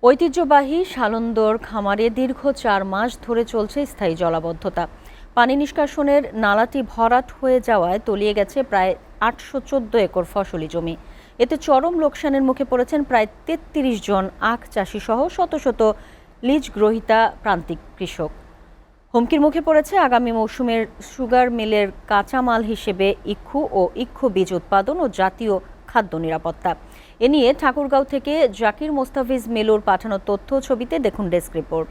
ঐতিহ্যবাহী শালন্দর খামারে দীর্ঘ ৪ মাস ধরে চলছে স্থায়ী জলাবদ্ধতা। পানি নিষ্কাশনের নালাটি ভরাট হয়ে যাওয়ায় তলিয়ে গেছে প্রায় ৮১৪ একর ফসলি জমি। এতে চরম লোকসানের মুখে পড়েছেন প্রায় ৩৩ জন আখ চাষি সহ শত শত লিজ গ্রহীতা প্রান্তিক কৃষক। হুমকির মুখে পড়েছে আগামী মৌসুমের সুগার মিলের কাঁচামাল হিসেবে ইক্ষু ও ইক্ষু বীজ উৎপাদন ও জাতীয় খাদ্য নিরাপত্তা। এ নিয়ে ঠাকুরগাঁও থেকে জাকির মোস্তাফিজ মেলুর পাঠানো তথ্য ছবিতে দেখুন ডেস্ক রিপোর্ট।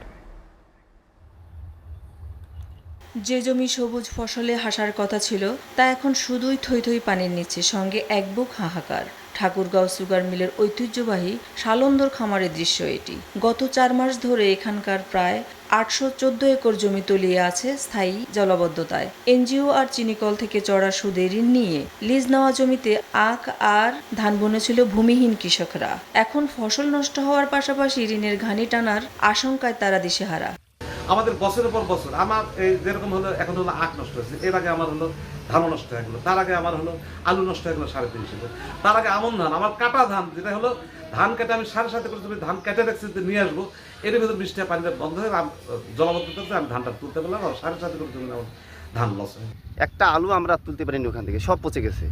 যে জমি সবুজ ফসলে হাসার কথা ছিল তা এখন শুধুই থই থই পানির নিচে, সঙ্গে এক বুক হাহাকার। ঠাকুরগাঁও সুগার মিলের ঐতিহ্যবাহী শালন্দর খামারের দৃশ্য এটি। গত ৪ মাস ধরে এখানকার প্রায় ৮১৪ একর জমি তলিয়ে আছে স্থায়ী জলাবদ্ধতায়। এনজিও আর চিনিকল থেকে চড়া সুদে ঋণ নিয়ে লিজ নেওয়া জমিতে আখ আর ধান বুনেছিল ভূমিহীন কৃষকরা। এখন ফসল নষ্ট হওয়ার পাশাপাশি ঋণের ঘানি টানার আশঙ্কায় তারা দিশেহারা। আমাদের বছরের পর বছর আমার এই যেরকম হলো এখন হলো আখ নষ্ট হয়েছে, এর আগে আমার হলো ধানও নষ্ট হয়ে গেলো, তার আগে আমার হলো আলু নষ্ট হয়ে গেলো ৩৫০, তার আগে আমন ধান, আমার কাটা ধান যেটা হলো ধান কেটে আমি ৭.৫ করে জমি ধান কেটে রাখছি নিয়ে আসবো, এর ভিতরে বৃষ্টি পানিটা বন্ধ হয়ে জলাবদ্ধতা আমি ধানটা তুলতে পারলাম, আর ৭.৫ করে জমি আমার ধান লস হয়। একটা আলু আমরা তুলতে পারিনি, ওখান থেকে সব পচে গেছে।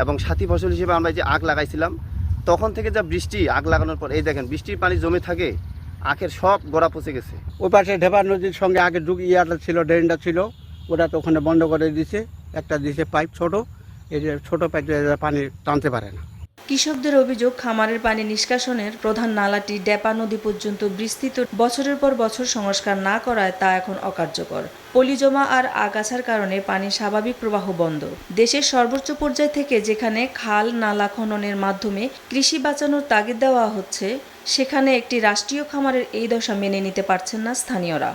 এবং সাথী ফসল হিসেবে আমরা যে আখ লাগাইছিলাম, তখন থেকে যা বৃষ্টি, আখ লাগানোর পর এই দেখেন বৃষ্টির পানি জমে থাকে, আখের সব গোড়া পচে গেছে। ওই পাশে ঢেপা নদীর সঙ্গে আগে ইয়াটা ছিল, ড্রেনটা ছিল, ওটা তো ওখানে বন্ধ করে দিয়েছে। একটা দিয়েছে পাইপ ছোট, এই যে ছোট পাইপ পানি টানতে পারে না। কৃষকদের অভিযোগ, খামারের পানি নিষ্কাশনের প্রধান নালাটি ডেপা নদী পর্যন্ত বিস্তৃত, বছরের পর বছর সংস্কার না করায় তা এখন অকার্যকর। পলি জমা আর আগাছার কারণে পানির স্বাভাবিক প্রবাহ বন্ধ। দেশের সর্বোচ্চ পর্যায় থেকে যেখানে খাল নালা খননের মাধ্যমে কৃষি বাঁচানোর তাগিদ দেওয়া হচ্ছে, সেখানে একটি রাষ্ট্রীয় খামারের এই দশা মেনে নিতে পারছেন না স্থানীয়রা।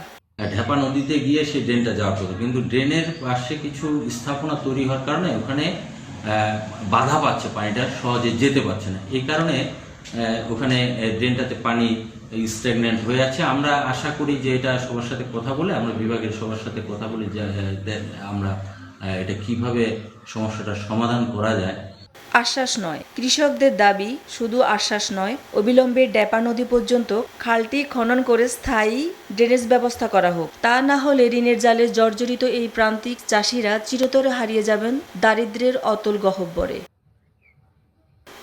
ঢেপা নদীতে গিয়ে সেই ড্রেনটা যাওয়ার কথা, কিন্তু ড্রেনের পাশে কিছু স্থাপনা তৈরি হওয়ার কারণে ওখানে বাধা পাচ্ছে, পানিটা সহজে যেতে পারছে না। এই কারণে ওখানে ড্রেনটাতে পানি স্ট্যাগনেন্ট হয়ে আছে। আমরা আশা করি যে এটা সবার সাথে কথা বলে, আমরা বিভাগের সবার সাথে কথা বলে আমরা এটা কিভাবে সমস্যাটার সমাধান করা যায়। আশ্বাস নয়, কৃষকদের দাবি শুধু আশ্বাস নয়, অবিলম্বে ডেপা নদী পর্যন্ত খালটি খনন করে স্থায়ী ড্রেনেজ ব্যবস্থা করা হোক। তা না হলে ঋণের জালে জর্জরিত এই প্রান্তিক চাষিরা চিরতরে হারিয়ে যাবেন দারিদ্র্যের অতল গহ্বরে।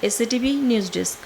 SATV news desk.